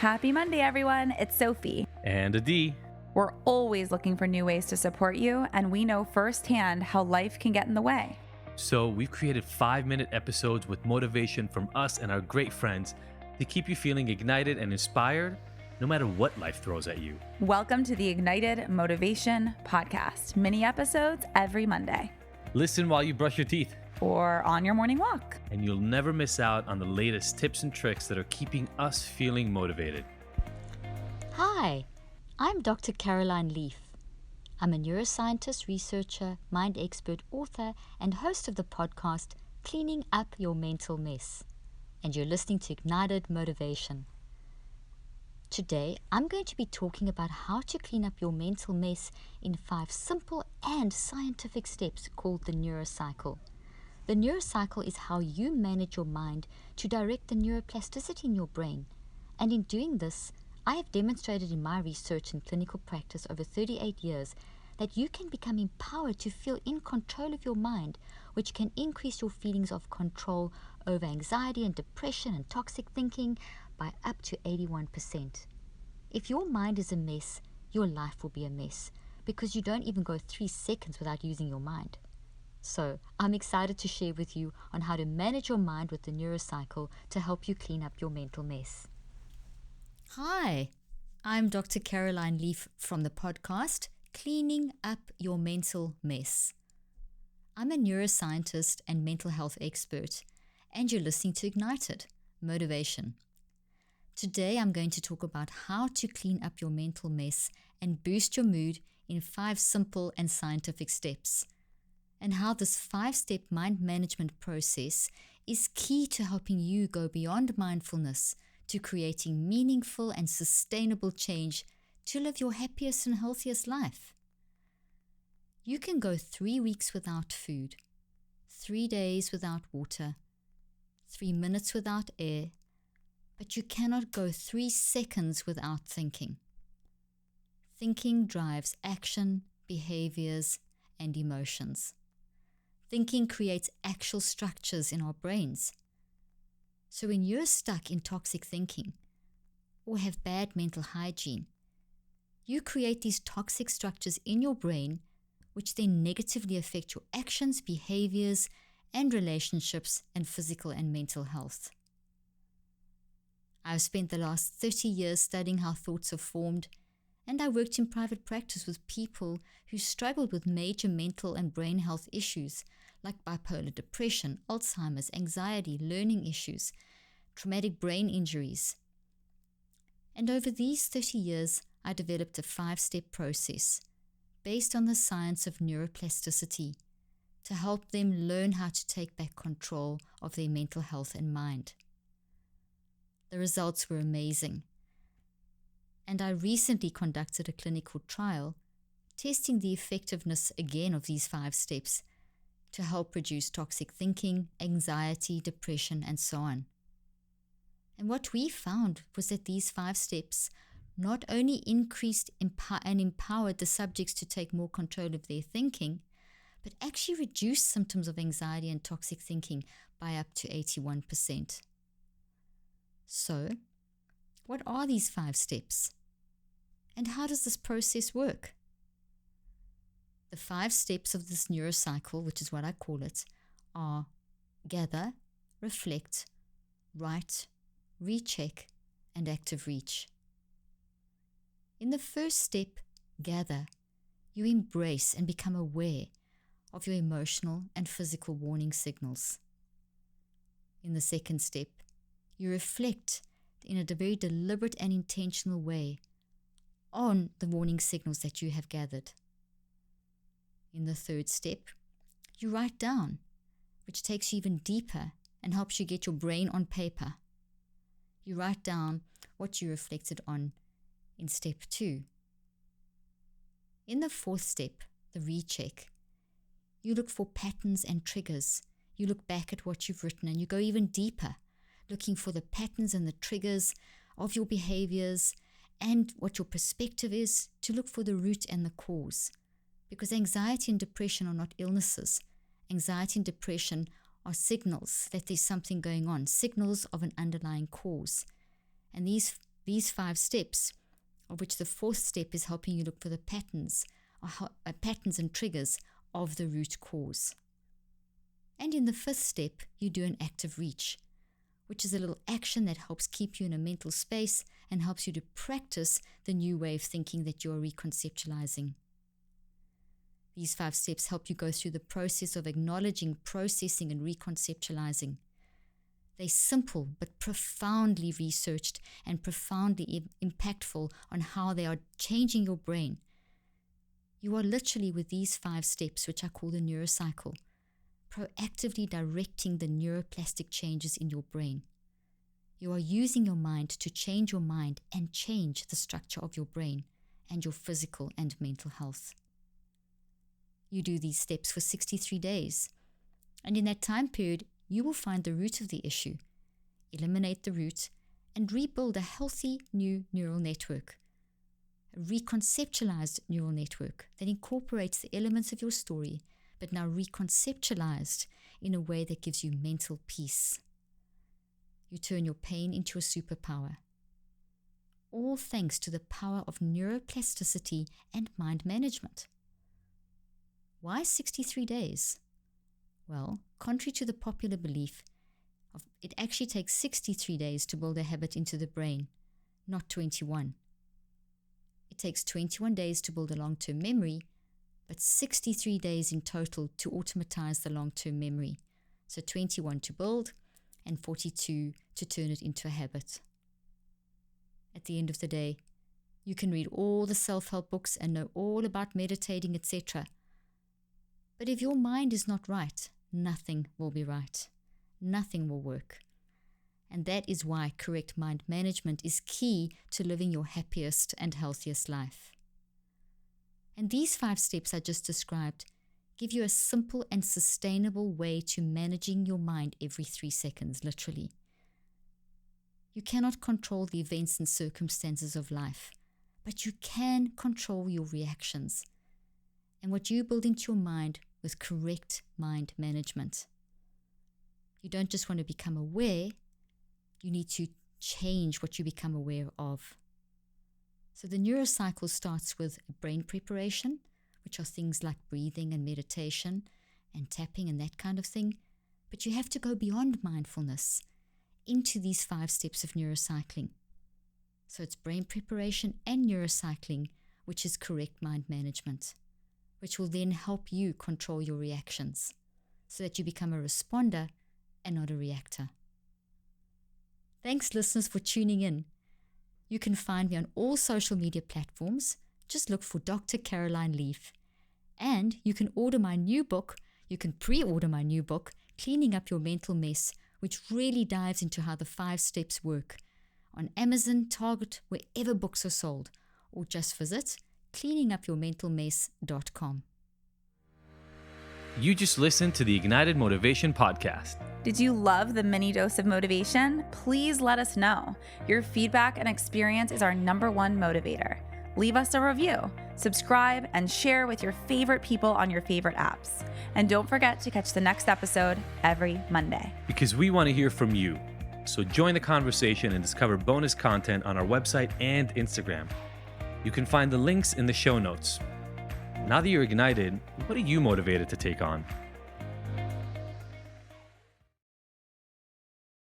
Happy Monday, everyone. It's Sophie. And Adi. We're always looking for new ways to support you, and we know firsthand how life can get in the way. So we've created 5-minute episodes with motivation from us and our great friends to keep you feeling ignited and inspired no matter what life throws at you. Welcome to the Ignited Motivation Podcast. Mini episodes every Monday. Listen while you brush your teeth. Or on your morning walk. And you'll never miss out on the latest tips and tricks that are keeping us feeling motivated. Hi, I'm Dr. Caroline Leaf. I'm a neuroscientist, researcher, mind expert, author, and host of the podcast Cleaning Up Your Mental Mess. And you're listening to Ignited Motivation. Today, I'm going to be talking about how to clean up your mental mess in 5 simple and scientific steps called the neurocycle. The neurocycle is how you manage your mind to direct the neuroplasticity in your brain. And in doing this, I have demonstrated in my research and clinical practice over 38 years that you can become empowered to feel in control of your mind, which can increase your feelings of control over anxiety and depression and toxic thinking by up to 81%. If your mind is a mess, your life will be a mess because you don't even go 3 seconds without using your mind. So, I'm excited to share with you on how to manage your mind with the neurocycle to help you clean up your mental mess. Hi, I'm Dr. Caroline Leaf from the podcast Cleaning Up Your Mental Mess. I'm a neuroscientist and mental health expert, and you're listening to Ignited Motivation. Today, I'm going to talk about how to clean up your mental mess and boost your mood in 5 simple and scientific steps, and how this 5-step mind management process is key to helping you go beyond mindfulness to creating meaningful and sustainable change to live your happiest and healthiest life. You can go 3 weeks without food, 3 days without water, 3 minutes without air, but you cannot go 3 seconds without thinking. Thinking drives action, behaviors, and emotions. Thinking creates actual structures in our brains. So when you're stuck in toxic thinking or have bad mental hygiene, you create these toxic structures in your brain which then negatively affect your actions, behaviors, and relationships and physical and mental health. I've spent the last 30 years studying how thoughts are formed, and I worked in private practice with people who struggled with major mental and brain health issues like bipolar depression, Alzheimer's, anxiety, learning issues, traumatic brain injuries. And over these 30 years, I developed a 5-step process based on the science of neuroplasticity to help them learn how to take back control of their mental health and mind. The results were amazing. And I recently conducted a clinical trial testing the effectiveness again of these 5 steps to help reduce toxic thinking, anxiety, depression, and so on. And what we found was that these 5 steps not only increased and empowered the subjects to take more control of their thinking, but actually reduced symptoms of anxiety and toxic thinking by up to 81%. So, what are these 5 steps? And how does this process work? The 5 steps of this neurocycle, which is what I call it, are gather, reflect, write, recheck, and active reach. In the first step, gather, you embrace and become aware of your emotional and physical warning signals. In the second step, you reflect in a very deliberate and intentional way on the warning signals that you have gathered. In the third step, you write down, which takes you even deeper and helps you get your brain on paper. You write down what you reflected on in step 2. In the fourth step, the recheck, you look for patterns and triggers. You look back at what you've written and you go even deeper, looking for the patterns and the triggers of your behaviors and what your perspective is, to look for the root and the cause. Because anxiety and depression are not illnesses. Anxiety and depression are signals that there's something going on, signals of an underlying cause. And these these 5 steps, of which the 4th step is helping you look for the patterns and triggers of the root cause. And in the 5th step, you do an active reach, which is a little action that helps keep you in a mental space and helps you to practice the new way of thinking that you're reconceptualizing. These 5 steps help you go through the process of acknowledging, processing, and reconceptualizing. They're simple but profoundly researched and profoundly impactful on how they are changing your brain. You are literally, with these 5 steps, which I call the neurocycle, proactively directing the neuroplastic changes in your brain. You are using your mind to change your mind and change the structure of your brain and your physical and mental health. You do these steps for 63 days, and in that time period, you will find the root of the issue, eliminate the root, and rebuild a healthy new neural network, a reconceptualized neural network that incorporates the elements of your story, but now reconceptualized in a way that gives you mental peace. You turn your pain into a superpower. All thanks to the power of neuroplasticity and mind management. Why 63 days? Well, contrary to the popular belief, it actually takes 63 days to build a habit into the brain, not 21. It takes 21 days to build a long-term memory, but 63 days in total to automatize the long-term memory. So 21 to build and 42 to turn it into a habit. At the end of the day, you can read all the self-help books and know all about meditating, etc. But if your mind is not right, nothing will be right. Nothing will work. And that is why correct mind management is key to living your happiest and healthiest life. And these 5 steps I just described give you a simple and sustainable way to managing your mind every 3 seconds, literally. You cannot control the events and circumstances of life, but you can control your reactions and what you build into your mind with correct mind management. You don't just want to become aware, you need to change what you become aware of. So the neurocycle starts with brain preparation, which are things like breathing and meditation and tapping and that kind of thing. But you have to go beyond mindfulness into these 5 steps of neurocycling. So it's brain preparation and neurocycling, which is correct mind management, which will then help you control your reactions so that you become a responder and not a reactor. Thanks, listeners, for tuning in. You can find me on all social media platforms. Just look for Dr. Caroline Leaf. And you can order my new book. You can pre-order my new book, Cleaning Up Your Mental Mess, which really dives into how the 5 steps work, on Amazon, Target, wherever books are sold, or just visit cleaningupyourmentalmess.com. You just listened to the Ignited Motivation Podcast. Did you love the mini dose of motivation? Please let us know. Your feedback and experience is our #1 motivator. Leave us a review, subscribe, and share with your favorite people on your favorite apps. And don't forget to catch the next episode every Monday. Because we want to hear from you. So join the conversation and discover bonus content on our website and Instagram. You can find the links in the show notes. Now that you're ignited, what are you motivated to take on?